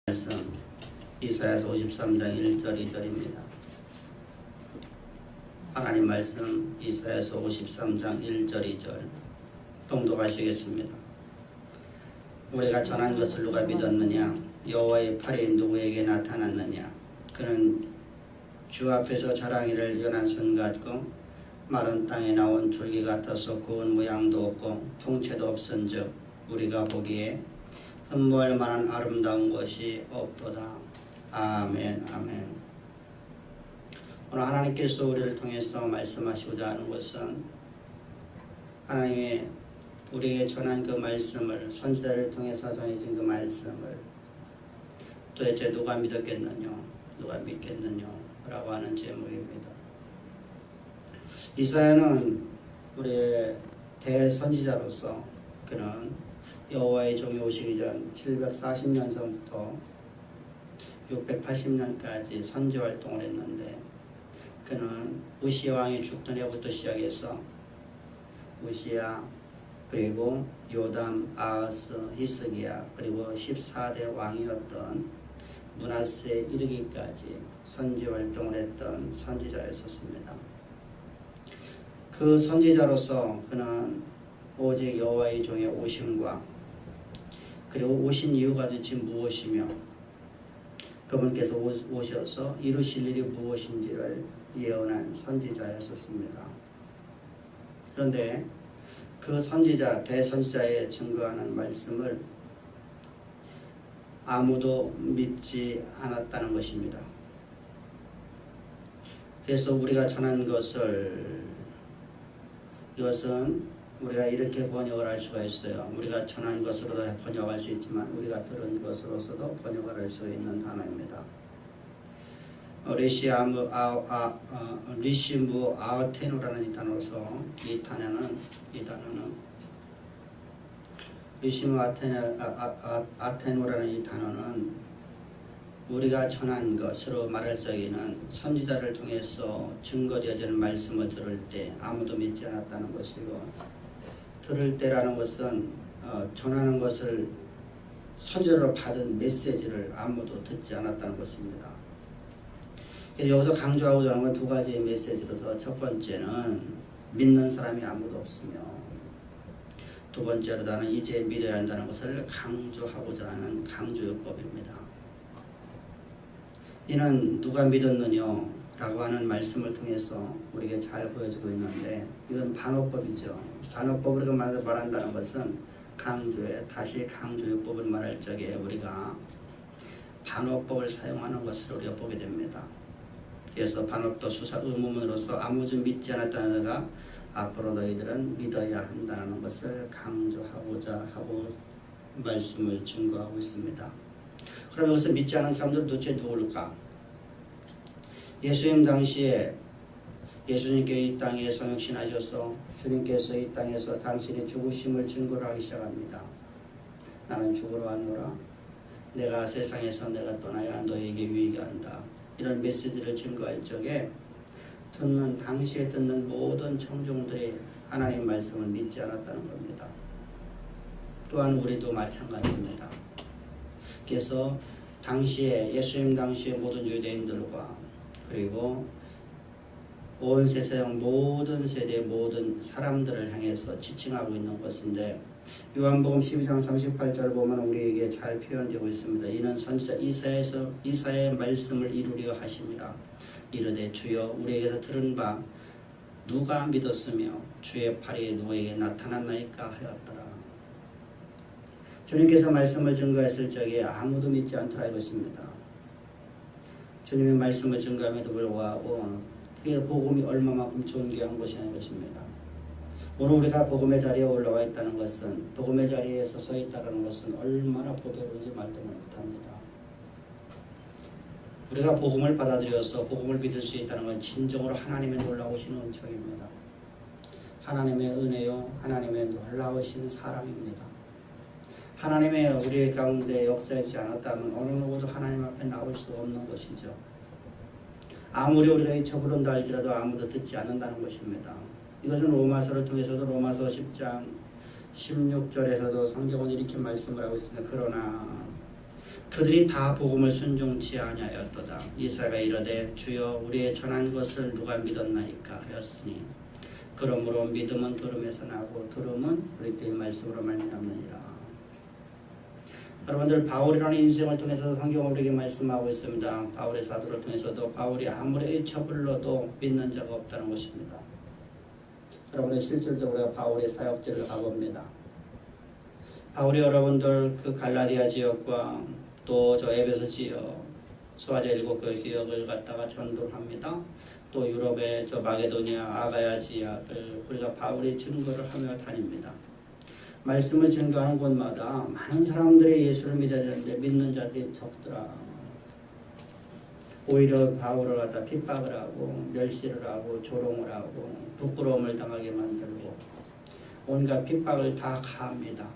말씀 이사야서 53장 1절 2절입니다. 하나님 말씀 이사야서 53장 1절 2절 봉독하시겠습니다. 우리가 전한 것을 누가 믿었느냐? 여호와의 팔이 누구에게 나타났느냐? 그는 주 앞에서 자랑이를 연한 손 같고 마른 땅에 나온 줄기 같아서 구운 모양도 없고 통째도 없은즉 우리가 보기에 흠모할 만한 아름다운 것이 없도다. 아멘. 아멘. 오늘 하나님께서 우리를 통해서 말씀하시고자 하는 것은 하나님의 우리에게 전한 그 말씀을, 선지자를 통해서 전해진 그 말씀을 도대체 누가 믿었겠느냐, 누가 믿겠느냐 라고 하는 제목입니다. 이사야는 우리의 대선지자로서 그는 여호와의 종이 오시기 전 740년 전부터 680년까지 선지 활동을 했는데, 그는 우시야 왕이 죽던 해부터 시작해서 우시야, 그리고 요담, 아하스, 히스기야, 그리고 14대 왕이었던 므낫세에 이르기까지 선지 활동을 했던 선지자였었습니다. 그 선지자로서 그는 오직 여호와의 종의 오심과 그리고 오신 이유가 도대체 무엇이며 그분께서 오셔서 이루실 일이 무엇인지를 예언한 선지자였었습니다. 그런데 그 선지자, 대선지자에 증거하는 말씀을 아무도 믿지 않았다는 것입니다. 그래서 우리가 전한 것을, 이것은 우리가 이렇게 번역을 할 수가 있어요. 우리가 전한 것으로도 번역할 수 있지만 우리가 들은 것으로서도 번역을 할 수 있는 단어입니다. 리시무 아테누라는 이 단어로서 이 단어는 리시무 아테누라는 이 단어는 우리가 전한 것으로 말할 적에는 선지자를 통해서 증거되어지는 말씀을 들을 때 아무도 믿지 않았다는 것이고, 들을 때라는 것은 전하는 것을 선지자로 받은 메시지를 아무도 듣지 않았다는 것입니다. 여기서 강조하고자 하는 건 두 가지의 메시지로서, 첫 번째는 믿는 사람이 아무도 없으며, 두 번째로 나는 이제 믿어야 한다는 것을 강조하고자 하는 강조요법입니다. 이는 누가 믿었느냐 라고 하는 말씀을 통해서 우리에게 잘 보여지고 있는데, 이건 반어법이죠. 반어법으로 말한다는 것은 다시 강조요법을 말할 적에 우리가 반어법을 사용하는 것을 우리가 보게 됩니다. 그래서 반어법 수사 의문문으로서 아무도 믿지 않았다는 자가 앞으로 너희들은 믿어야 한다는 것을 강조하고자 하고 말씀을 증거하고 있습니다. 그럼 여기서 믿지 않은 사람들은 도대체 누굴까? 예수님 당시에 예수님께 이 땅에 성육신하셔서 주님께서 이 땅에서 당신의 죽으심을 증거로 하기 시작합니다. 나는 죽으러 왔노라. 내가 세상에서 내가 떠나야 너에게 유익이 한다. 이런 메시지를 증거할 적에 당시에 듣는 모든 청중들이 하나님 말씀을 믿지 않았다는 겁니다. 또한 우리도 마찬가지입니다. 그래서 예수님 당시에 모든 유대인들과 그리고 온 세상 모든 세대 모든 사람들을 향해서 지칭하고 있는 것인데, 요한복음 12장 38절을 보면 우리에게 잘 표현되고 있습니다. 이는 선지자 이사야의 말씀을 이루려 하심이라. 이르되 주여 우리에게서 들은 바 누가 믿었으며 주의 팔이 누구에게 나타났나이까 하였더라. 주님께서 말씀을 증거했을 적에 아무도 믿지 않더라 이것입니다. 주님의 말씀을 증거함에도 불구하고 그의 복음이 얼마만큼 존귀한 것이냐는 것입니다. 오늘 우리가 복음의 자리에 올라와 있다는 것은, 복음의 자리에서 서 있다는 것은 얼마나 보배로운지 말도 못합니다. 우리가 복음을 받아들여서 복음을 믿을 수 있다는 건 진정으로 하나님의 놀라우신 은총입니다. 하나님의 은혜요, 하나님의 놀라우신 사랑입니다. 하나님의 우리 가운데 역사하지 않았다면 어느 누구도 하나님 앞에 나올 수 없는 것이죠. 아무리 우리가 잊혀부른다 할지라도 아무도 듣지 않는다는 것입니다. 이것은 로마서를 통해서도 로마서 10장 16절에서도 성경은 이렇게 말씀을 하고 있습니다. 그러나 그들이 다 복음을 순종치 아니하였도다. 이사야가 이르되 주여 우리의 전한 것을 누가 믿었나이까 하였으니 그러므로 믿음은 들음에서 나고 들음은 그리스도의 말씀으로 말미암느니라. 여러분들 바울이라는 인생을 통해서 성경을 우리에게 말씀하고 있습니다. 바울의 사도를 통해서도 바울이 아무리 처불러도 믿는 자가 없다는 것입니다. 여러분들 실질적으로 바울의 사역지를 가봅니다. 바울이 여러분들 그 갈라디아 지역과 또 저 에베소 지역, 소아자 7교회 지역을 갖다가 전도를 합니다. 또 유럽의 저 마게도니아, 아가야 지역을 우리가 바울이 증거를 하며 다닙니다. 말씀을 증거하는 곳마다 많은 사람들이 예수를 믿어야 되는데 믿는 자들이 적더라. 오히려 바울을 갖다 핍박을 하고 멸시를 하고 조롱을 하고 부끄러움을 당하게 만들고 온갖 핍박을 다 가합니다.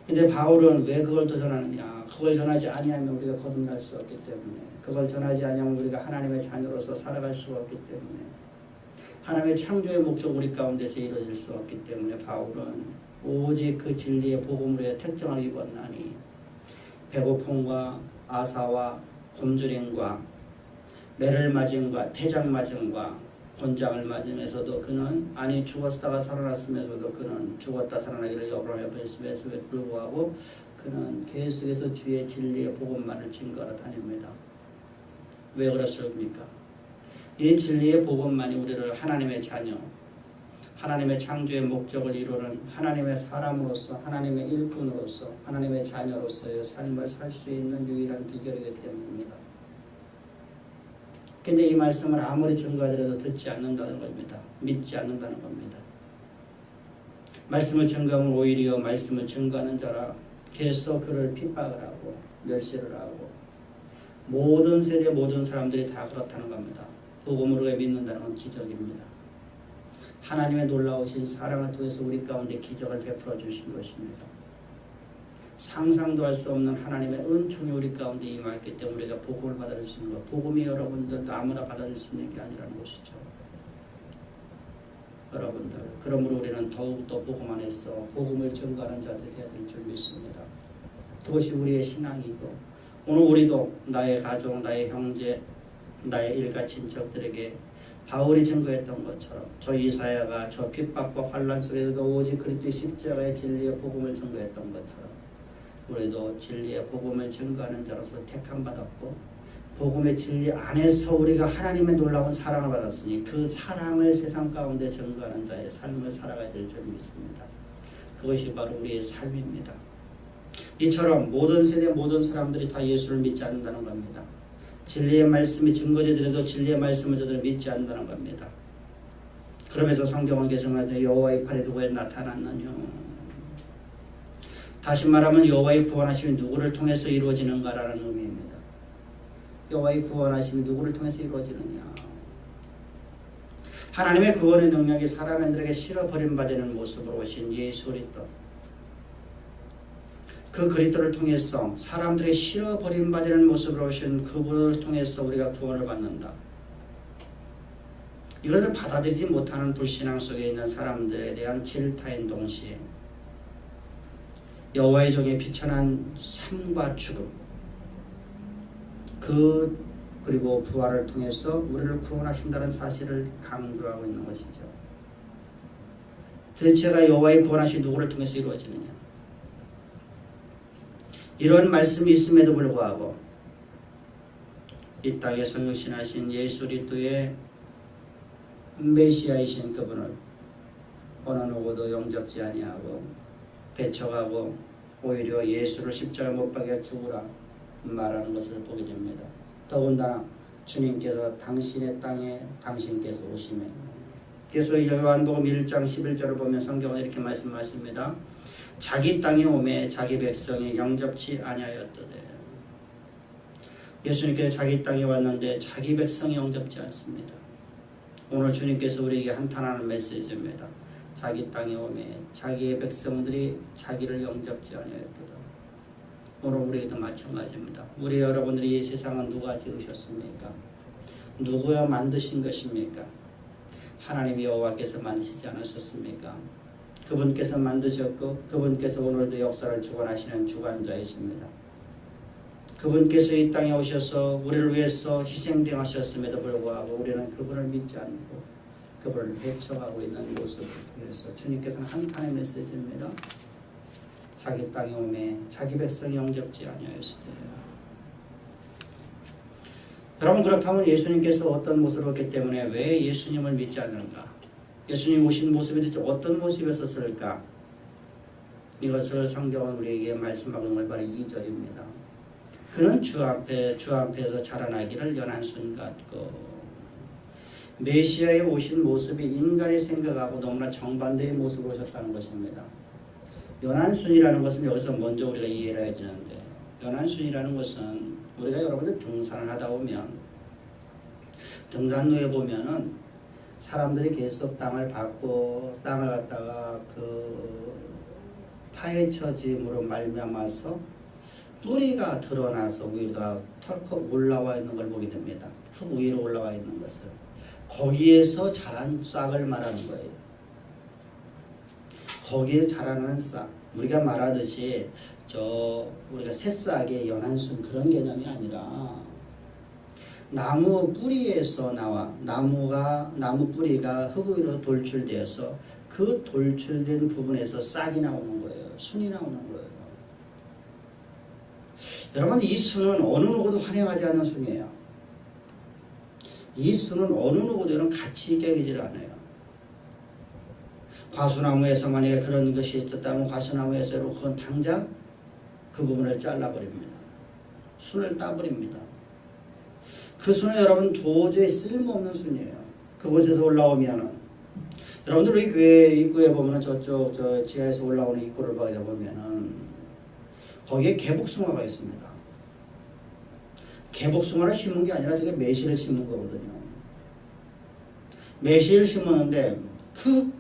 근데 바울은 왜 그걸 또 전하느냐? 그걸 전하지 아니하면 우리가 거듭날 수 없기 때문에, 그걸 전하지 아니하면 우리가 하나님의 자녀로서 살아갈 수 없기 때문에, 하나님의 창조의 목적 우리 가운데서 이루어질 수 없기 때문에 바울은 오직 그 진리의 복음으로 택정을 입었나니 배고픔과 아사와 곰주림과 매를 맞음과 태장 맞음과 곤장을 맞으면서도 그는 아니 죽었다가 살아났으면서도 그는 죽었다 살아나기를 여러분의 뵀음에도 불구하고 그는 계속해서 주의 진리의 복음만을 증거하러 다닙니다. 왜 그렇습니까? 이 진리의 복음만이 우리를 하나님의 자녀, 하나님의 창조의 목적을 이루는 하나님의 사람으로서, 하나님의 일꾼으로서, 하나님의 자녀로서의 삶을 살 수 있는 유일한 비결이기 때문입니다. 근데 이 말씀을 아무리 증거하더라도 듣지 않는다는 겁니다. 믿지 않는다는 겁니다. 말씀을 증거하면 오히려 말씀을 증거하는 자라 계속 그를 핍박을 하고 멸시를 하고 모든 세대 모든 사람들이 다 그렇다는 겁니다. 복음으로 믿는다는 건 기적입니다. 하나님의 놀라우신 사랑을 통해서 우리 가운데 기적을 베풀어 주신 것입니다. 상상도 할 수 없는 하나님의 은총이 우리 가운데 임했기 때문에 우리가 복음을 받아들일 수 있는 것. 복음이 여러분들도 아무나 받아들일 수 있는 게 아니라는 것이죠. 여러분들, 그러므로 우리는 더욱더 복음 안에서 복음을 전가하는 자들이 되어야 될 줄 믿습니다. 그것이 우리의 신앙이고 오늘 우리도 나의 가족, 나의 형제, 나의 일가 친척들에게 바울이 증거했던 것처럼 저 이사야가 저 핍박과 환난 속에서도 오직 그리스도의 십자가의 진리의 복음을 증거했던 것처럼 우리도 진리의 복음을 증거하는 자로서 택함받았고 복음의 진리 안에서 우리가 하나님의 놀라운 사랑을 받았으니 그 사랑을 세상 가운데 증거하는 자의 삶을 살아가야 될 줄 믿습니다. 그것이 바로 우리의 삶입니다. 이처럼 모든 세대 모든 사람들이 다 예수를 믿지 않는다는 겁니다. 진리의 말씀이 증거되더라도 진리의 말씀을 저들은 믿지 않는다는 겁니다. 그러면서 성경은 계속하되 여호와의 팔이 누구에 나타났느냐. 다시 말하면 여호와의 구원하심이 누구를 통해서 이루어지는가라는 의미입니다. 여호와의 구원하심이 누구를 통해서 이루어지느냐. 하나님의 구원의 능력이 사람들에게 실어 버림받는 모습으로 오신 예수 그리스도. 그 그리스도를 통해서 사람들에게 실어 버림받는 모습으로 오신 그분을 통해서 우리가 구원을 받는다. 이것을 받아들이지 못하는 불신앙 속에 있는 사람들에 대한 질타인 동시에 여호와의 종의 비천한 삶과 죽음 그리고 부활을 통해서 우리를 구원하신다는 사실을 강조하고 있는 것이죠. 도대체가 여호와의 구원하신 누구를 통해서 이루어지느냐. 이런 말씀이 있음에도 불구하고 이 땅에 성육신하신 예수 그리스도의 메시아이신 그분을 어느 누구도 영접지 아니하고 배척하고 오히려 예수를 십자가 못 박여 죽으라 말하는 것을 보게 됩니다. 더군다나 주님께서 당신의 땅에 당신께서 오시매. 그래서 요한복음 1장 11절을 보면 성경은 이렇게 말씀하십니다. 자기 땅에 오매 자기 백성이 영접치 아니하였더되. 예수님께서 자기 땅에 왔는데 자기 백성이 영접지 않습니다. 오늘 주님께서 우리에게 한탄하는 메시지입니다. 자기 땅에 오매 자기의 백성들이 자기를 영접지 아니하였도다. 오늘 우리에게도 마찬가지입니다. 우리 여러분들이 이 세상은 누가 지으셨습니까? 누구야 만드신 것입니까? 하나님 여호와께서 만드시지 않으셨습니까? 그분께서 만드셨고 그분께서 오늘도 역사를 주관하시는 주관자이십니다. 그분께서 이 땅에 오셔서 우리를 위해서 희생당하셨음에도 불구하고 우리는 그분을 믿지 않고 그분을 배척하고 있는 모습을 통해서 주님께서는 한탄의 메시지입니다. 자기 땅에 오매 자기 백성이 영접지 아니하였으리라. 여러분, 그렇다면 예수님께서 어떤 모습을 했기 때문에 왜 예수님을 믿지 않는가? 예수님 오신 모습이 대체 어떤 모습이었을까? 이것을 성경은 우리에게 말씀하는 것 바로 2절입니다. 그는 주 앞에서 자라나기를 연한 순 같고, 메시아에 오신 모습이 인간이 생각하고 너무나 정반대의 모습으로 오셨다는 것입니다. 연한순이라는 것은 여기서 먼저 우리가 이해를 해야 되는데, 연한순이라는 것은 우리가 여러분들 등산을 하다 보면 등산로에 보면은 사람들이 계속 땅을 갖다가 그 파헤쳐짐으로 말미암아서 뿌리가 드러나서 위로가 털컥 올라와 있는 걸 보게 됩니다. 흙 위로 올라와 있는 것을 거기에서 자란 싹을 말하는 거예요. 거기에 자라는 싹, 우리가 말하듯이 우리가 새싹의 연한순 그런 개념이 아니라 나무 뿌리에서 나와 나무 뿌리가 흙 위로 돌출되어서 그 돌출된 부분에서 싹이 나오는 거예요. 순이 나오는 거예요. 여러분, 이 순은 어느 누구도 환영하지 않는 순이에요. 이 순은 어느 누구도 가치 있게 여기질 않아요. 과수나무에서 만약에 그런 것이 있었다면 과수나무에서 그건 당장 그 부분을 잘라버립니다. 순을 따버립니다. 그 순은 여러분 도저히 쓸모없는 순이에요. 그곳에서 올라오면은 여러분들 우리 교회 입구에 보면은 저쪽 지하에서 올라오는 입구를 보면은 거기에 개복숭아가 있습니다. 개복숭아를 심은 게 아니라 저게 매실을 심은 거거든요. 매실을 심었는데 그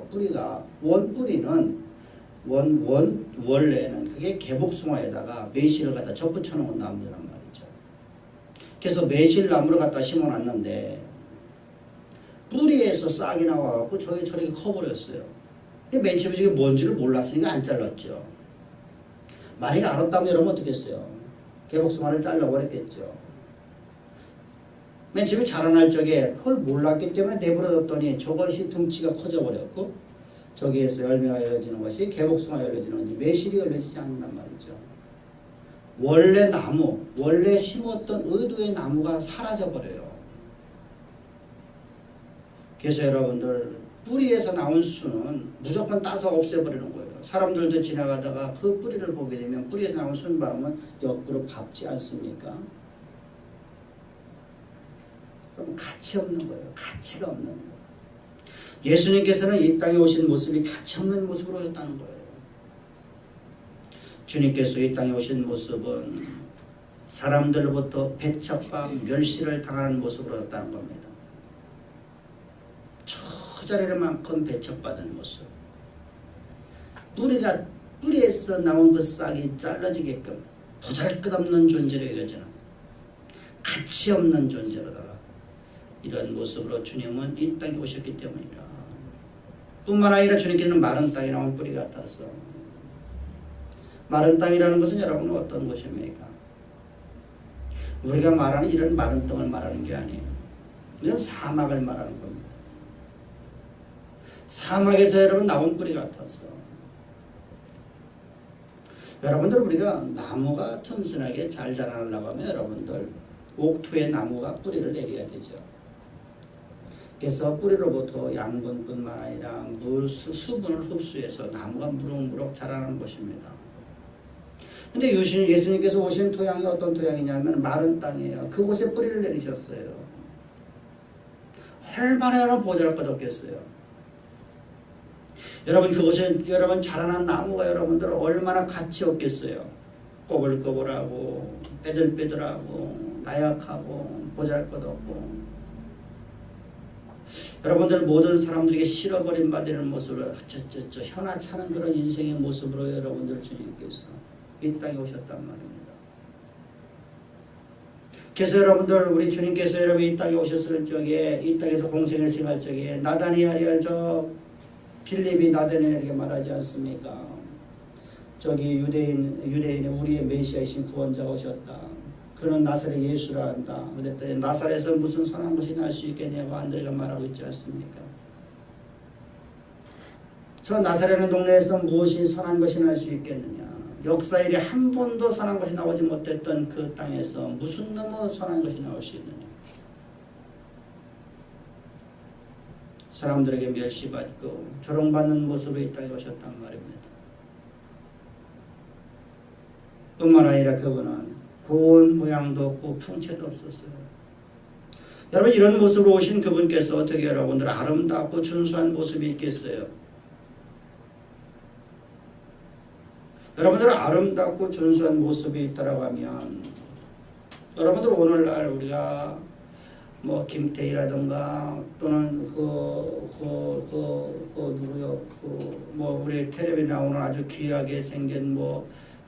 뿌리가 원뿌리는 원래는 그게 개복숭아에다가 매실을 갖다 접붙여 놓은 나무란 말이죠. 그래서 매실나무를 갖다 심어 놨는데 뿌리에서 싹이 나와갖고 저렇게 커버렸어요. 맨 처음에 저게 뭔지를 몰랐으니까 안 잘랐죠. 만약에 알았다면 여러분 어떻게 했어요? 개복숭아를 잘라버렸겠죠. 맨 처음에 자라날 적에 그걸 몰랐기 때문에 내버려뒀더니 저것이 둥치가 커져버렸고 저기에서 열매가 열려지는 것이 개복숭아 열려지는 건지 매실이 열려지지 않는단 말이죠. 원래 심었던 의도의 나무가 사라져버려요. 그래서 여러분들 뿌리에서 나온 순은 무조건 따서 없애버리는 거예요. 사람들도 지나가다가 그 뿌리를 보게 되면 뿌리에서 나온 순바람은 옆으로 밟지 않습니까? 그럼 가치 없는 거예요. 가치가 없는 거예요. 예수님께서는 이 땅에 오신 모습이 가치 없는 모습으로 오셨다는 거예요. 주님께서 이 땅에 오신 모습은 사람들로부터 배척과 멸시를 당하는 모습으로 오셨다는 겁니다. 처자리만큼 배척받은 모습. 뿌리에서 나온 그 싹이 잘라지게끔 보잘것없는 존재로 여겨지는 가치 없는 존재로다가 이런 모습으로 주님은 이 땅에 오셨기 때문이다. 뿐만 아니라 주님께는 마른 땅에 나온 뿌리 같아서 마른 땅이라는 것은 여러분은 어떤 것입니까? 우리가 말하는 이런 마른 땅을 말하는 게 아니에요. 이건 사막을 말하는 겁니다. 사막에서 여러분 나온 뿌리 같아서 여러분들 우리가 나무가 튼튼하게 잘 자라려고 하면 여러분들 옥토에 나무가 뿌리를 내려야 되죠. 그래서 뿌리로부터 양분뿐만 아니라 수분을 흡수해서 나무가 무럭무럭 자라는 것입니다. 근데 예수님께서 오신 토양이 어떤 토양이냐면 마른 땅이에요. 그곳에 뿌리를 내리셨어요. 얼마나 보잘것없겠어요. 여러분 그곳에 여러분 자라난 나무가 여러분들 얼마나 가치 없겠어요. 꼬불꼬불하고 빼들빼들하고 나약하고 보잘것없고 여러분들 모든 사람들에게 실어버린 바되는 모습을 현아차는 그런 인생의 모습으로 여러분들 주님께서 이 땅에 오셨단 말입니다. 그래서 여러분들 우리 주님께서 여러분 이 땅에 오셨을 적에 이 땅에서 공생을 시작할 적에 나다니엘이 필립이 나다니엘에게 말하지 않습니까? 저기 유대인의 우리의 메시아이신 구원자가 오셨다. 그는 나사렛 예수라 한다. 그랬더니 나사렛에서 무슨 선한 것이 날 수 있겠냐고 안드레가 말하고 있지 않습니까? 저 나사렛의 동네에서 무엇이 선한 것이 날 수 있겠느냐. 역사 일에 한 번도 선한 것이 나오지 못했던 그 땅에서 무슨 너무 선한 것이 나올 수 있느냐. 사람들에게 멸시받고 조롱받는 모습으로 이 땅에 오셨단 말입니다. 뿐만 아니라 그분은 고운 모양도 없고 풍채도 없었어요. 여러분 이런 모습으로 오신 그분께서 어떻게 여러분들 아름답고 준수한 모습이 있겠어요? 여러분들 아름답고 준수한 모습이 있다라고 하면 여러분들 오늘날 우리가 뭐 김태희라든가 또는 누구요 뭐 우리 텔레비에 나오는 아주 귀하게 생긴 뭐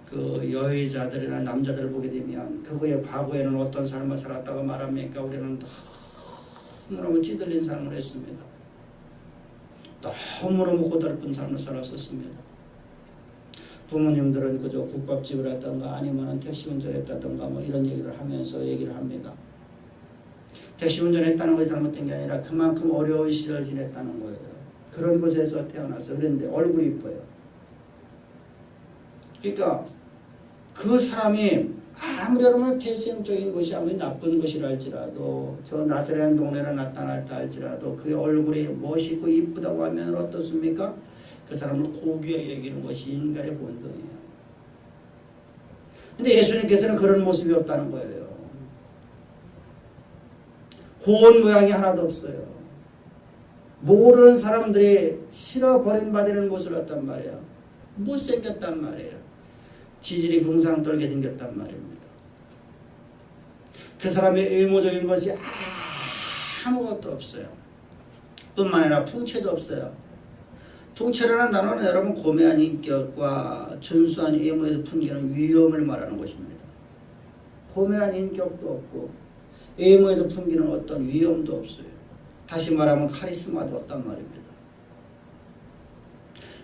그 여의자들이나 남자들을 보게 되면 그거의 과거에는 어떤 삶을 살았다고 말합니까? 우리는 너무너무 찌들린 삶을 했습니다. 너무너무 고달픈 삶을 살았었습니다. 부모님들은 그저 국밥집을 했던가 아니면 택시 운전했다던가 뭐 이런 얘기를 하면서 얘기를 합니다. 택시 운전했다는 것이 잘못된 게 아니라 그만큼 어려운 시절을 지냈다는 거예요. 그런 곳에서 태어나서 그런데 얼굴이 이뻐요. 그러니까 그 사람이 아무리 여러분 태생적인 것이 아무리 나쁜 것이라 할지라도 저 나사렛 동네에 나타났다 할지라도 그의 얼굴이 멋있고 이쁘다고 하면 어떻습니까? 그 사람을 고귀하게 여기는 것이 인간의 본성이에요. 근데 예수님께서는 그런 모습이 없다는 거예요. 고운 모양이 하나도 없어요. 모르는 사람들이 싫어 버림받는 모습을 했단 말이에요. 못생겼단 말이에요. 지질이 궁상떨게 생겼단 말입니다. 그 사람의 의무적인 것이 아무것도 없어요. 뿐만 아니라 풍채도 없어요. 풍채라는 단어는 여러분 고매한 인격과 준수한 외모에서 풍기는 위엄을 말하는 것입니다. 고매한 인격도 없고 외모에서 풍기는 어떤 위엄도 없어요. 다시 말하면 카리스마도 없단 말입니다.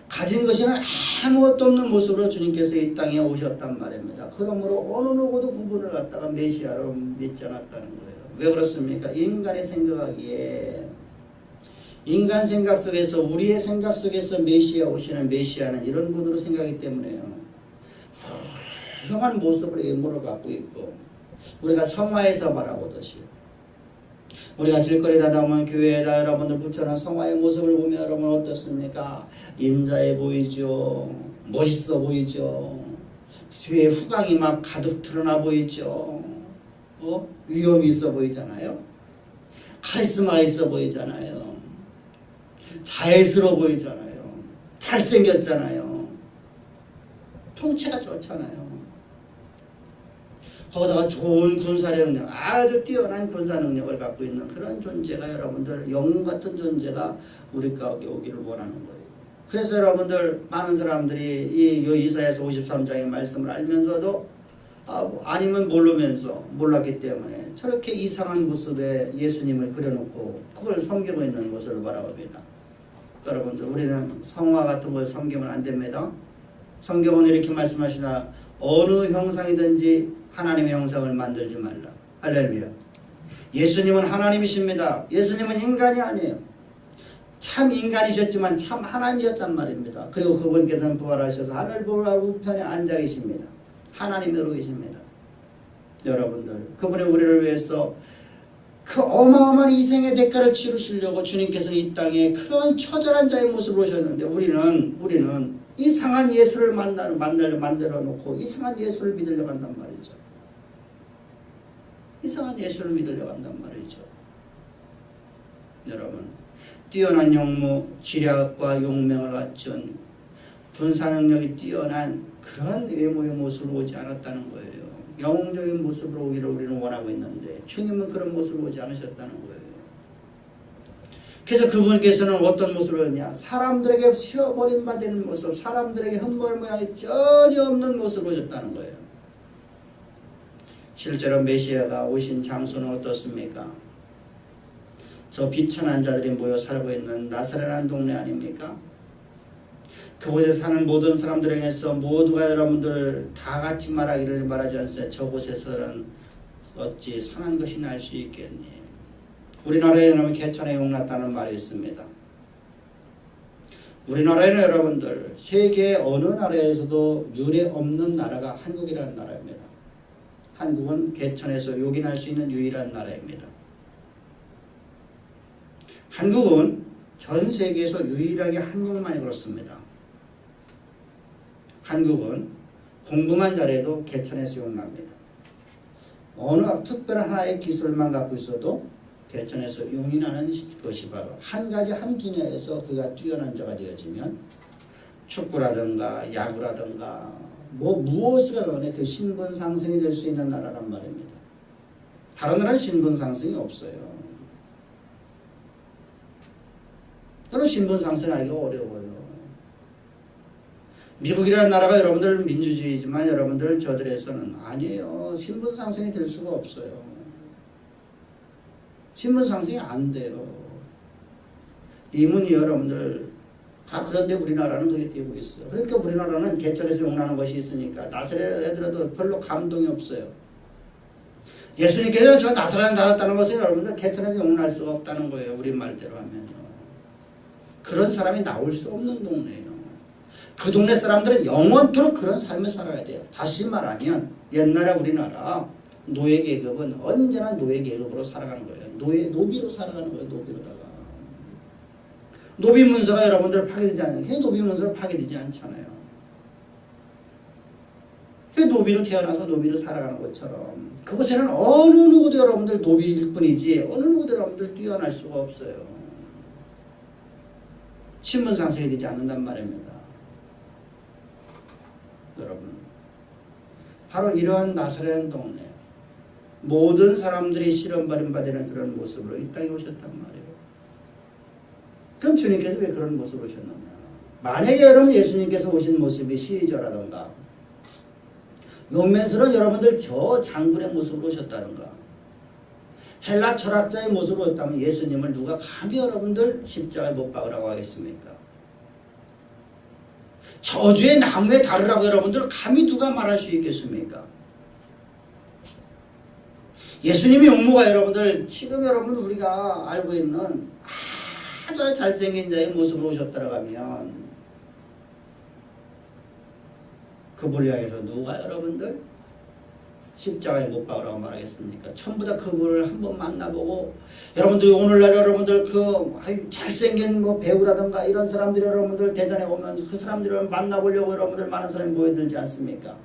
가진 것이는 아무것도 없는 모습으로 주님께서 이 땅에 오셨단 말입니다. 그러므로 어느 누구도 그분을 갖다가 메시아로 믿지 않았다는 거예요. 왜 그렇습니까? 인간의 생각하기에 인간 생각 속에서 우리의 생각 속에서 메시아 오시는 메시아는 이런 분으로 생각하기 때문에요. 훌륭한 모습을 외모를 갖고 있고 우리가 성화에서 바라보듯이 우리가 길거리에 다니면 교회에다 여러분들 붙여놓은 성화의 모습을 보면 여러분 어떻습니까? 인자해 보이죠. 멋있어 보이죠. 뒤에 후광이 막 가득 드러나 보이죠. 위엄이 있어 보이잖아요. 카리스마 있어 보이잖아요. 자애스러워 보이잖아요. 잘생겼잖아요. 통치가 좋잖아요. 거기다가 좋은 군사 능력, 아주 뛰어난 군사 능력을 갖고 있는 그런 존재가 여러분들 영웅 같은 존재가 우리 가운데 오기를 원하는 거예요. 그래서 여러분들 많은 사람들이 이 이사야서 53장의 말씀을 알면서도 아니면 모르면서 몰랐기 때문에 저렇게 이상한 모습의 예수님을 그려놓고 그걸 섬기고 있는 것을 바라봅니다. 여러분들 우리는 성화 같은 걸 섬기면 안 됩니다. 성경은 이렇게 말씀하시나 어느 형상이든지 하나님의 형상을 만들지 말라. 할렐루야. 예수님은 하나님이십니다. 예수님은 인간이 아니에요. 참 인간이셨지만 참 하나님이었단 말입니다. 그리고 그분께서는 부활하셔서 하늘 우편에 앉아 계십니다. 하나님으로 계십니다. 여러분들 그분이 우리를 위해서 그 어마어마한 희생의 대가를 치르시려고 주님께서는 이 땅에 그런 처절한 자의 모습으로 오셨는데 우리는 이상한 예수를 만들어 놓고 이상한 예수를 믿으려고 한단 말이죠. 이상한 예수를 믿으려고 한단 말이죠. 여러분 뛰어난 용무, 지략과 용맹을 갖춘 군사 능력이 뛰어난 그런 외모의 모습으로 오지 않았다는 거예요. 영웅적인 모습으로 오기를 우리는 원하고 있는데 주님은 그런 모습으로 오지 않으셨다는 거예요. 그래서 그분께서는 어떤 모습으로 오냐? 사람들에게 싫어버림받는 모습, 사람들에게 흠벌 모양이 전혀 없는 모습으로 오셨다는 거예요. 실제로 메시아가 오신 장소는 어떻습니까? 저 비천한 자들이 모여 살고 있는 나사렛이라는 동네 아닙니까? 그곳에 사는 모든 사람들에게서 모두가 여러분들 다 같이 말하기를 말하지 않으세요. 저곳에서는 어찌 선한 것이 날 수 있겠니? 우리나라에 여러분 개천에 용났다는 말이 있습니다. 우리나라에는 여러분들 세계 어느 나라에서도 유례 없는 나라가 한국이라는 나라입니다. 한국은 개천에서 용인할 수 있는 유일한 나라입니다. 한국은 전 세계에서 유일하게 한국만이 그렇습니다. 한국은 공부만 잘해도 개천에서 용납니다. 어느 특별한 하나의 기술만 갖고 있어도 개천에서 용인하는 것이 바로 한 가지 한 분야에서 그가 뛰어난 자가 되어지면 축구라든가 야구라든가 무엇을 간에 그 신분 상승이 될 수 있는 나라란 말입니다. 다른 나라는 신분 상승이 없어요. 저는 신분 상승하기가 어려워요. 미국이라는 나라가 여러분들 민주주의지만 여러분들 저들에서는 아니에요. 신분 상승이 될 수가 없어요. 신분 상승이 안 돼요. 이문이 여러분들 다 그런데 우리나라는 그게 되고 있어요. 그러니까 우리나라는 개천에서 용나는 것이 있으니까 나사렛 애들도 별로 감동이 없어요. 예수님께서 저 나사렛 나왔다는 것은 여러분들 개천에서 용날 수가 없다는 거예요. 우리 말대로 하면요. 그런 사람이 나올 수 없는 동네예요. 그 동네 사람들은 영원토록 그런 삶을 살아야 돼요. 다시 말하면 옛날에 우리나라 노예 계급은 언제나 노예 계급으로 살아가는 거예요. 노비로 살아가는 거예요. 노비로다가. 노비 문서가 여러분들 파괴되지 않아요. 그냥 노비 문서가 파괴되지 않잖아요. 그 노비로 태어나서 노비로 살아가는 것처럼 그곳에는 어느 누구도 여러분들 노비일 뿐이지 어느 누구도 여러분들 뛰어날 수가 없어요. 신분 상승이 되지 않는단 말입니다. 여러분, 바로 이러한 나사렛 동네 모든 사람들이 시험 버림받는 그런 모습으로 이 땅에 오셨단 말이에요. 그럼 주님께서 왜 그런 모습으로 오셨느냐? 만약에 여러분 예수님께서 오신 모습이 시저라든가 용맨스러운 여러분들 저 장군의 모습으로 오셨다든가 헬라 철학자의 모습으로 오셨다면 예수님을 누가 감히 여러분들 십자가에 못 박으라고 하겠습니까? 저주의 나무에 다르라고 여러분들 감히 누가 말할 수 있겠습니까? 예수님의 용모가 여러분들 지금 여러분 우리가 알고 있는 아주 잘생긴 자의 모습으로 오셨다고 하면 그분을 향해서 누가 여러분들 십자가에 못 박으라고 말하겠습니까? 전부 다 그분을 한번 만나보고 여러분들이 오늘날 여러분들 그 잘생긴 배우라든가 이런 사람들이 여러분들 대전에 오면 그 사람들을 만나보려고 여러분들 많은 사람이 모여들지 않습니까?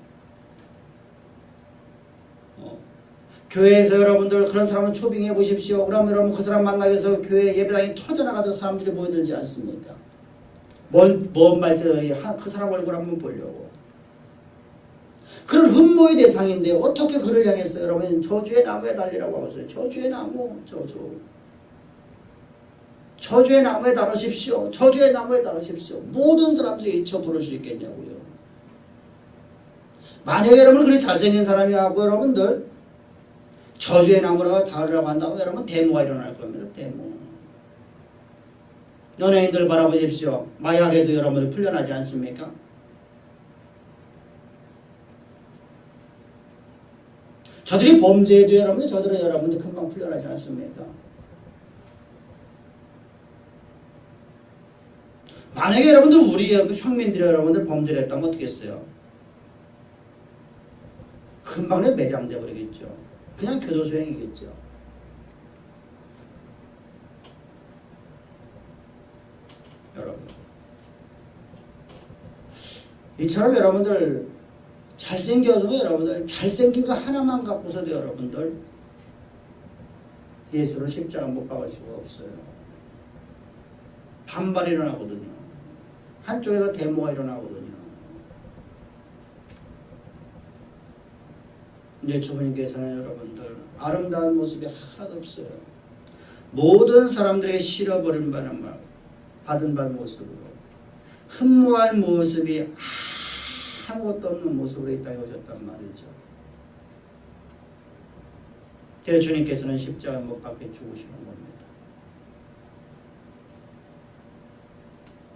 교회에서 여러분들 그런 사람을 초빙해 보십시오. 그러면 여러분 그 사람 만나기 위해서 교회 예배당이 터져나가도 사람들이 모여들지 않습니까? 뭔 말씀 그 사람 얼굴 한번 보려고. 그런 흠모의 대상인데 어떻게 그를 향했어요? 여러분 저주의 나무에 달리라고 하고 있어요. 저주의 나무, 저주의 나무에 다루십시오. 저주의 나무에 다루십시오. 모든 사람들이 저 부를 수 있겠냐고요. 만약에 여러분 그렇게 잘생긴 사람이 하고 여러분들 저주의 나무라고 다루라고 한다면 여러분 데모가 일어날 겁니다. 데모. 연예인들 바라보십시오. 마약에도 여러분들 풀려나지 않습니까? 저들이 범죄해도 여러분들 금방 풀려나지 않습니까? 만약에 여러분들 우리 형민들이 여러분들 범죄를 했다면 어떻게 했어요? 금방 매장돼 버리겠죠. 그냥 교도소행이겠죠. 여러분 이처럼 여러분들 잘생겨도 여러분들 잘생긴 거 하나만 갖고서도 여러분들 예수를 십자가 못 박을 수가 없어요. 반발이 일어나거든요. 한쪽에서 데모가 일어나거든요. 근데 주님께서는 여러분들 아름다운 모습이 하나도 없어요. 모든 사람들에게 실어버린 받은 모습으로 흠모한 모습이 아무것도 없는 모습으로 이 땅에 오셨단 말이죠. 그래서 주님께서는 십자가 못 박혀 죽으시는 겁니다.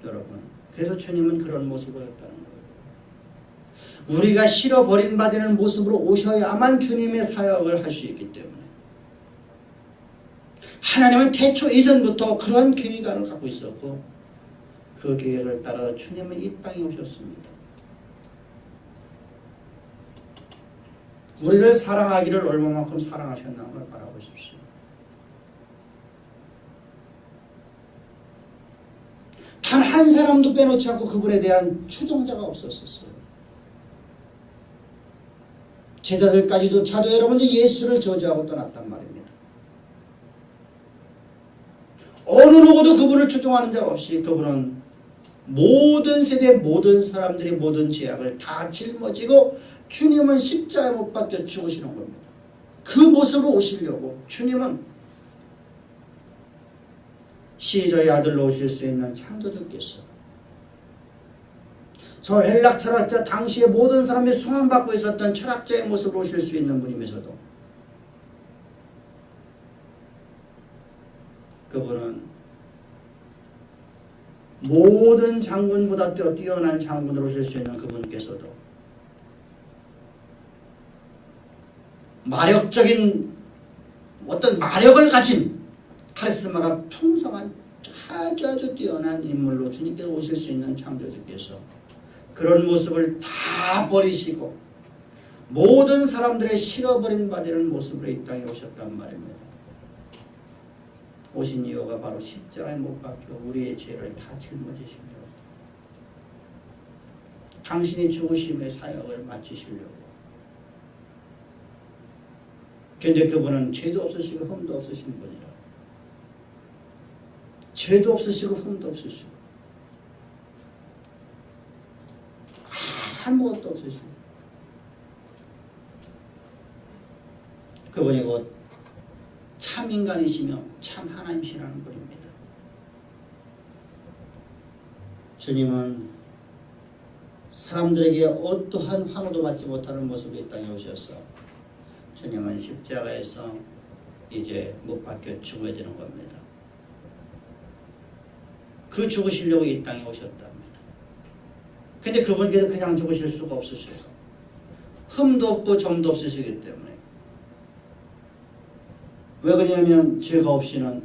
여러분 그래서 주님은 그런 모습이었다는 거예요. 우리가 실어버린 바 되는 모습으로 오셔야만 주님의 사역을 할 수 있기 때문에 하나님은 태초 이전부터 그러한 계획을 갖고 있었고 그 계획을 따라 주님은 이 땅에 오셨습니다. 우리를 사랑하기를 얼마만큼 사랑하셨나를 바라보십시오. 단 한 사람도 빼놓지 않고 그분에 대한 추종자가 없었어요. 제자들까지도 자도 여러분들 예수를 저주하고 떠났단 말입니다. 어느 누구도 그분을 추종하는 자 없이 그분은 모든 세대 모든 사람들이 모든 죄악을 다 짊어지고 주님은 십자가에 못 박혀 죽으시는 겁니다. 그 모습으로 오시려고 주님은 시저의 아들로 오실 수 있는 창조주께서 저 헬락 철학자 당시에 모든 사람이 수망받고 있었던 철학자의 모습으로 오실 수 있는 분이면서도 그분은 모든 장군보다 뛰어난 장군으로 오실 수 있는 그분께서도 마력적인 어떤 마력을 가진 카리스마가 풍성한 아주 뛰어난 인물로 주님께서 오실 수 있는 창조주께서 그런 모습을 다 버리시고 모든 사람들의 실어버린 바 되는 모습으로 이 땅에 오셨단 말입니다. 오신 이유가 바로 십자가에 못 박혀 우리의 죄를 다 짊어지시려고 당신이 죽으심의 사역을 마치시려고. 그런데 그분은 죄도 없으시고 흠도 없으신 분이라. 죄도 없으시고 흠도 없으시고 아무것도 없으시고 그분이 곧 참 인간이시며 참 하나님이시라는 분입니다. 주님은 사람들에게 어떠한 환호도 받지 못하는 모습으로 이 땅에 오셔서 주님은 십자가에서 이제 못 박혀 죽어야 되는 겁니다. 그 죽으시려고 이 땅에 오셨답니다. 근데 그분께서 그냥 죽으실 수가 없으셔요. 흠도 없고 점도 없으시기 때문에. 왜 그러냐면 죄가 없이는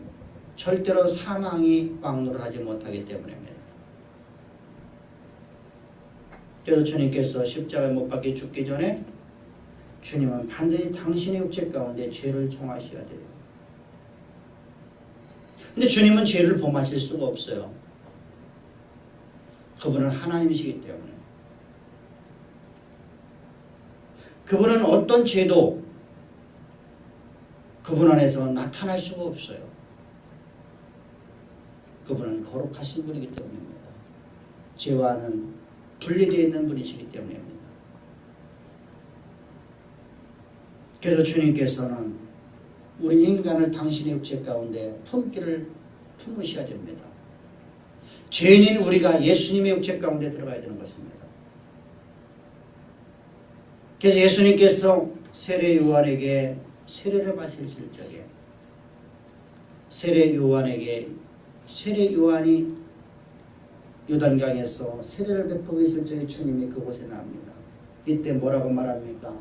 절대로 사망이 왕노를 하지 못하기 때문입니다. 그래서 주님께서 십자가에 못 박혀 죽기 전에 주님은 반드시 당신의 육체 가운데 죄를 정하셔야 돼요. 근데 주님은 죄를 범하실 수가 없어요. 그분은 하나님이시기 때문에. 그분은 어떤 죄도 그분 안에서 나타날 수가 없어요. 그분은 거룩하신 분이기 때문입니다. 죄와는 분리되어 있는 분이시기 때문입니다. 그래서 주님께서는 우리 인간을 당신의 육체 가운데 품기를 품으셔야 됩니다. 죄인인 우리가 예수님의 육체 가운데 들어가야 되는 것입니다. 그래서 예수님께서 세례 요한에게 세례를 받으실 적에 세례 요한이 요단강에서 세례를 베푸고 있을 적에 주님이 그곳에 나옵니다. 이때 뭐라고 말합니까?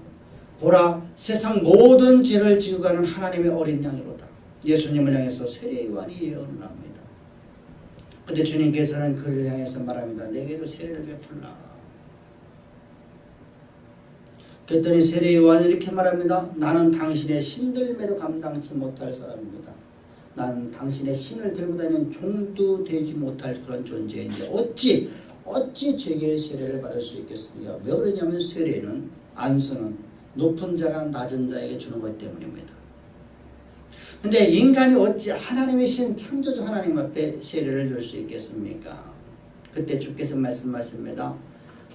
보라, 세상 모든 죄를 지고 가는 하나님의 어린 양이로다. 예수님을 향해서 세례 요한이 예언을 합니다. 근데 주님께서는 그를 향해서 말합니다. 내게도 세례를 베풀라. 그랬더니 세례 요한이 이렇게 말합니다. 나는 당신의 신들매도 감당치 못할 사람입니다. 나는 당신의 신을 들고 다니는 종도 되지 못할 그런 존재인데 어찌 제게 세례를 받을 수 있겠습니까? 왜 그러냐면 세례는 안수는 높은 자가 낮은 자에게 주는 것 때문입니다. 근데 인간이 어찌 하나님의 신 창조주 하나님 앞에 세례를 줄 수 있겠습니까? 그때 주께서 말씀하십니다.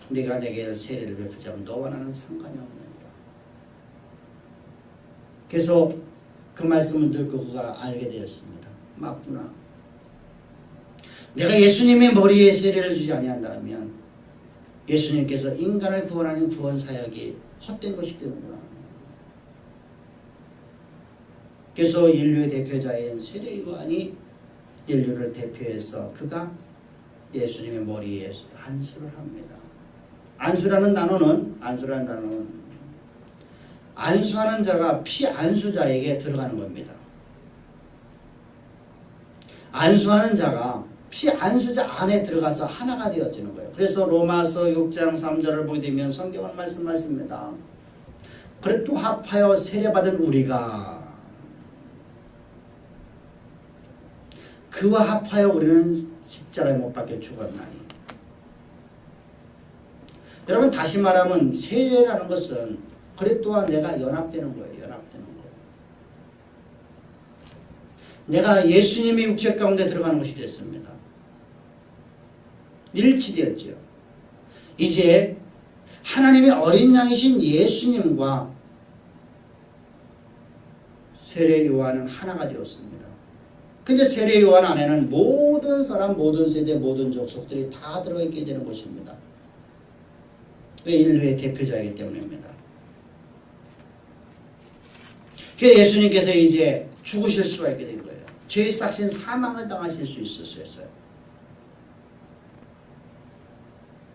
네가 내게 세례를 베푸자면 너와 나는 상관이 없느니라. 그래서 그 말씀을 듣고 그가 알게 되었습니다. 맞구나. 내가 예수님의 머리에 세례를 주지 아니한다면 예수님께서 인간을 구원하는 구원 사역이 헛된 것이 되는구나. 그래서 인류의 대표자인 세례 요한이 인류를 대표해서 그가 예수님의 머리에 안수를 합니다. 안수라는 단어는 안수하는 자가 피안수자에게 들어가는 겁니다. 안수하는 자가 피안수자 안에 들어가서 하나가 되어지는 거예요. 그래서 로마서 6장 3절을 보게 되면 성경은 말씀하십니다. 그리스도 합하여 세례받은 우리가 그와 합하여 우리는 십자가에 못 박혀 죽었나니. 여러분 다시 말하면 세례라는 것은 그리스도와 내가 연합되는 거예요. 내가 예수님의 육체 가운데 들어가는 것이 됐습니다. 일치되었죠. 이제 하나님의 어린 양이신 예수님과 세례 요한은 하나가 되었습니다. 근데 세례 요한 안에는 모든 사람, 모든 세대, 모든 족속들이 다 들어있게 되는 것입니다. 왜? 인류의 대표자이기 때문입니다. 그래서 예수님께서 이제 죽으실 수가 있게 된 거예요. 죄의 삭신 사망을 당하실 수 있었어요.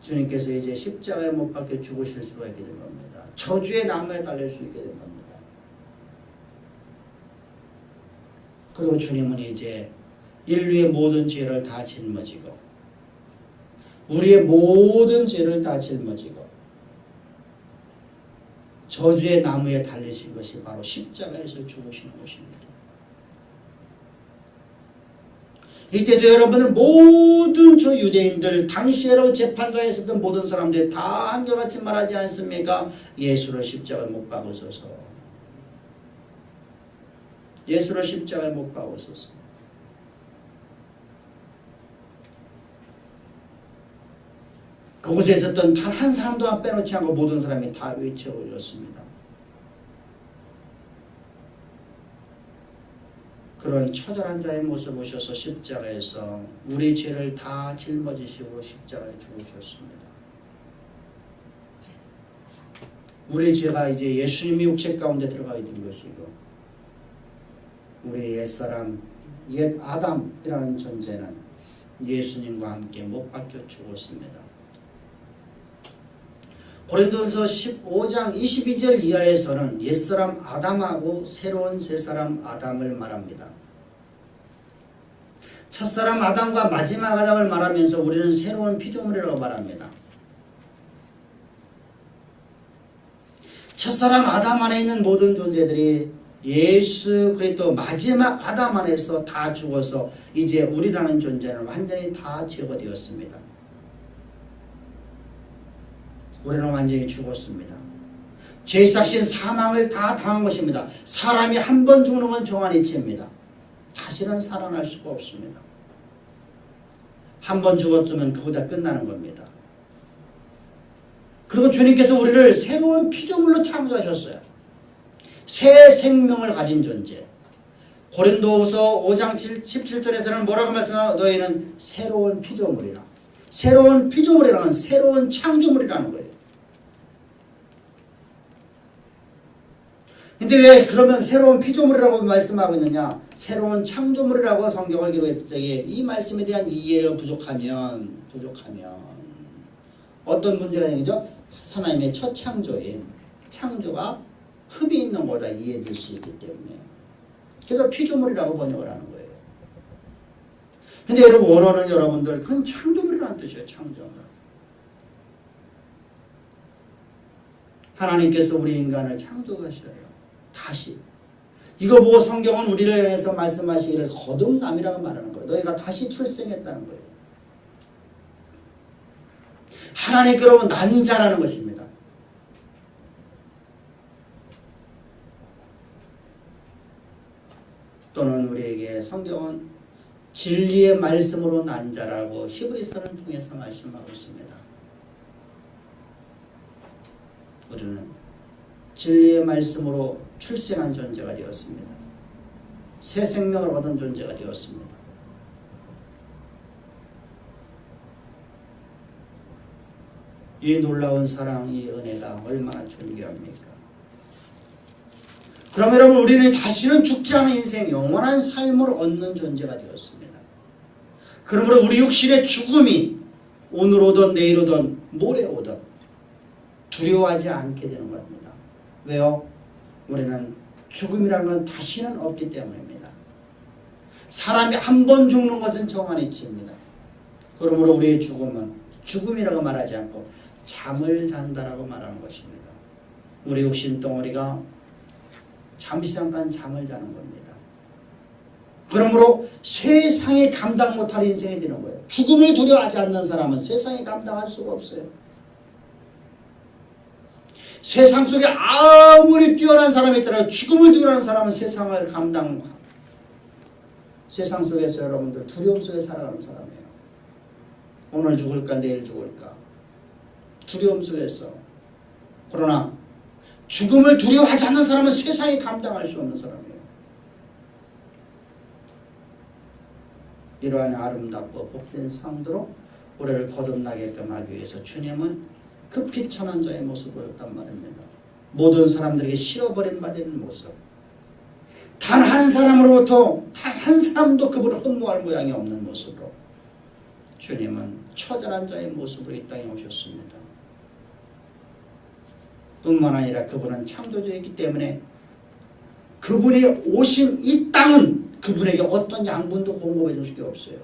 주님께서 이제 십자가에 못 박혀 죽으실 수가 있게 된 겁니다. 저주의 나무에 달릴 수 있게 된 겁니다. 그리고 주님은 이제 인류의 모든 죄를 다 짊어지고 우리의 모든 죄를 다 짊어지고 저주의 나무에 달리신 것이 바로 십자가에서 죽으시는 것입니다. 이때도 여러분은 모든 저 유대인들 당시 여러분 재판장에 있었던 모든 사람들이 다 한결같이 말하지 않습니까? 예수를 십자가에 못 박으소서. 예수를 십자가에 못 박으소서. 그곳에 있었던 단 한 사람도 빼놓지 않고 모든 사람이 다 외쳐 올렸습니다. 그런 처절한 자의 모습을 보셔서 십자가에서 우리 죄를 다 짊어지시고 십자가에 죽으셨습니다. 우리 죄가 이제 예수님의 육체 가운데 들어가게 된 것이고 우리 옛사람, 옛 아담이라는 존재는 예수님과 함께 못 박혀 죽었습니다. 고린도전서 15장 22절 이하에서는 옛사람 아담하고 새로운 새사람 아담을 말합니다. 첫사람 아담과 마지막 아담을 말하면서 우리는 새로운 피조물이라고 말합니다. 첫사람 아담 안에 있는 모든 존재들이 예수 그리스도 마지막 아담 안에서 다 죽어서 이제 우리라는 존재는 완전히 다 제거되었습니다. 우리는 완전히 죽었습니다. 죄삭신 사망을 다 당한 것입니다. 사람이 한 번 죽는 건 종안이치입니다. 다시는 살아날 수가 없습니다. 한 번 죽었으면 그보다 끝나는 겁니다. 그리고 주님께서 우리를 새로운 피조물로 창조하셨어요. 새 생명을 가진 존재. 고린도후서 5장 17절에서는 뭐라고 말씀하냐? 너희는 새로운 피조물이라. 새로운 피조물이라는 새로운 창조물이라는 거예요. 근데 왜 그러면 새로운 피조물이라고 말씀하고 있느냐? 새로운 창조물이라고 성경을 기록했을 적에 이 말씀에 대한 이해가 부족하면 어떤 문제가 생기죠? 하나님의 첫 창조인 창조가 흠이 있는 것보다 이해될 수 있기 때문에 그래서 피조물이라고 번역을 하는 거예요. 근데 여러분 원어는 여러분들 그건 창조물이라는 뜻이에요. 창조물. 하나님께서 우리 인간을 창조하셔요. 다시. 이거 보고 성경은 우리를 향해서 말씀하시기를 거듭남이라고 말하는 거예요. 너희가 다시 출생했다는 거예요. 하나님께로 난 자라는 것입니다. 또는 우리에게 성경은 진리의 말씀으로 난 자라고 히브리서를 통해서 말씀하고 있습니다. 우리는 진리의 말씀으로 출생한 존재가 되었습니다. 새 생명을 얻은 존재가 되었습니다. 이 놀라운 사랑, 이 은혜가 얼마나 존귀합니까? 그럼 여러분 우리는 다시는 죽지 않은 인생, 영원한 삶을 얻는 존재가 되었습니다. 그러므로 우리 육신의 죽음이 오늘 오든 내일 오든 모레 오든 두려워하지 않게 되는 겁니다. 왜요? 우리는 죽음이라는 건 다시는 없기 때문입니다. 사람이 한 번 죽는 것은 정한 이치입니다. 그러므로 우리의 죽음은 죽음이라고 말하지 않고 잠을 잔다라고 말하는 것입니다. 우리 육신 덩어리가 잠시 잠깐 잠을 자는 겁니다. 그러므로 세상에 감당 못할 인생이 되는 거예요. 죽음을 두려워하지 않는 사람은 세상에 감당할 수가 없어요. 세상 속에 아무리 뛰어난 사람이 있더라도 죽음을 두려워하는 사람은 세상을 세상 속에서 여러분들 두려움 속에 살아가는 사람이에요. 오늘 죽을까 내일 죽을까 두려움 속에서. 그러나 죽음을 두려워하지 않는 사람은 세상에 감당할 수 없는 사람이에요. 이러한 아름답고 복된 상도로 우리를 거듭나게끔 하기 위해서 주님은 그 비천한 자의 모습을 보였단 말입니다. 모든 사람들에게 실어버림받은 모습. 단 한 사람으로부터 단 한 사람도 그분을 흠모할 모양이 없는 모습으로 주님은 처절한 자의 모습으로 이 땅에 오셨습니다. 뿐만 아니라 그분은 창조주이기 때문에 그분이 오신 이 땅은 그분에게 어떤 양분도 공급해 줄 수가 없어요.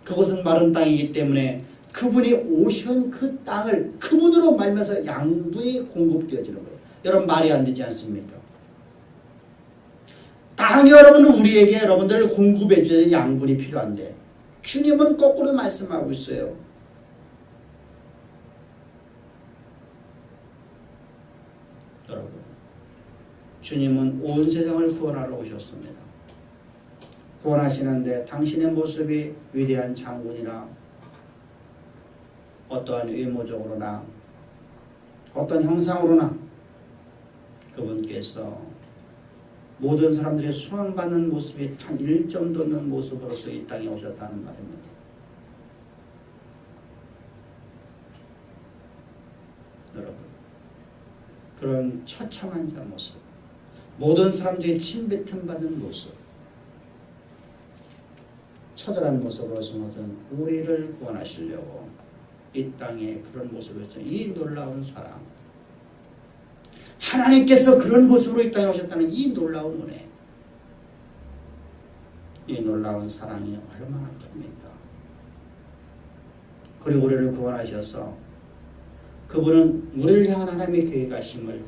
그곳은 마른 땅이기 때문에 그분이 오신 그 땅을 그분으로 말면서 양분이 공급되어지는 거예요. 여러분 말이 안 되지 않습니까? 땅이 우리에게 여러분들 공급해 주는 양분이 필요한데 주님은 거꾸로 말씀하고 있어요. 여러분, 주님은 온 세상을 구원하러 오셨습니다. 구원하시는데 당신의 모습이 위대한 장군이나 어떠한 외모적으로나 어떤 형상으로나 그분께서 모든 사람들의 수망받는 모습이 단 1점도 없는 모습으로서 이 땅에 오셨다는 말입니다. 여러분, 그런 처참한 자 모습, 모든 사람들이 침뱉음 받는 모습, 처절한 모습으로 오신 것은 우리를 구원하시려고 이 땅에 그런 모습이었죠. 이 놀라운 사랑, 하나님께서 그런 모습으로 이 땅에 오셨다는 이 놀라운 은혜, 이 놀라운 사랑이 얼마나 큽니까? 그리고 우리를 구원하셔서 그분은 우리를 향한 하나님의 계획하심을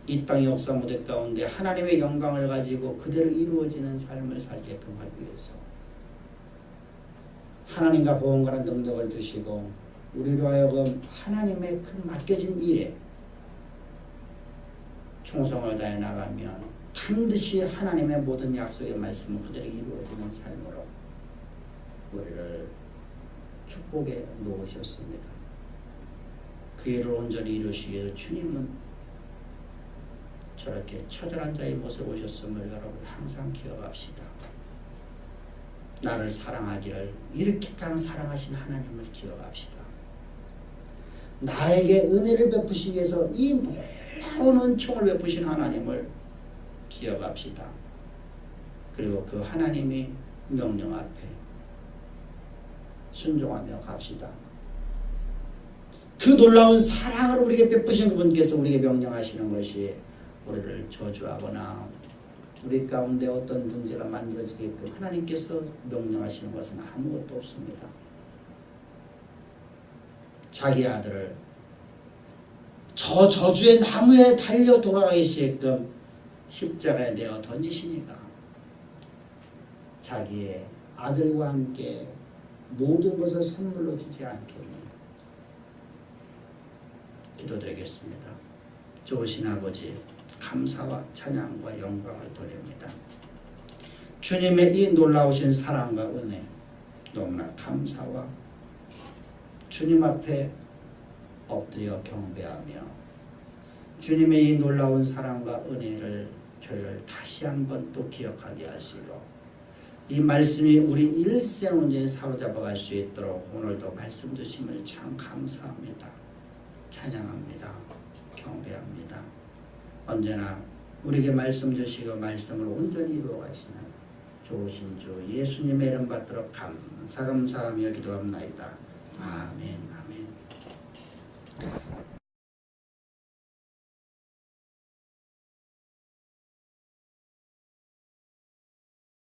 이 땅의 역사 무대 가운데 하나님의 영광을 가지고 그대로 이루어지는 삶을 살게끔 하기 위해서 하나님과 보험과는 능력을 주시고 우리로 하여금 하나님의 그 맡겨진 일에 충성을 다해 나가면 반드시 하나님의 모든 약속의 말씀은 그대로 이루어지는 삶으로 우리를 축복에 놓으셨습니다. 그 일을 온전히 이루시기 위해서 주님은 저렇게 처절한 자의 모습으로 오셨음을 여러분 항상 기억합시다. 나를 사랑하기를 이렇게 강 사랑하신 하나님을 기억합시다. 나에게 은혜를 베푸시기 위해서 이 놀라운 은총을 베푸신 하나님을 기억합시다. 그리고 그 하나님이 명령 앞에 순종하며 갑시다. 그 놀라운 사랑을 우리에게 베푸신 그분께서 우리에게 명령하시는 것이 우리를 저주하거나 우리 가운데 어떤 문제가 만들어지게끔 하나님께서 명령하시는 것은 아무것도 없습니다. 자기 아들을 저 저주의 나무에 달려 돌아가시게끔 십자가에 내어 던지시니까 자기의 아들과 함께 모든 것을 선물로 주지 않겠니. 기도드리겠습니다. 좋으신 아버지, 감사와 찬양과 영광을 돌립니다. 주님의 이 놀라우신 사랑과 은혜 너무나 감사와 주님 앞에 엎드려 경배하며 주님의 이 놀라운 사랑과 은혜를 저희를 다시 한번 또 기억하게 하시고 이 말씀이 우리 일생 온전히 사로잡아갈 수 있도록 오늘도 말씀 주심을 참 감사합니다. 찬양합니다. 경배합니다. 언제나 우리에게 말씀 주시고 말씀을 온전히 이루어 가시는 좋으신 주 예수님의 이름 받들어 감사하며 기도합나이다. 아멘.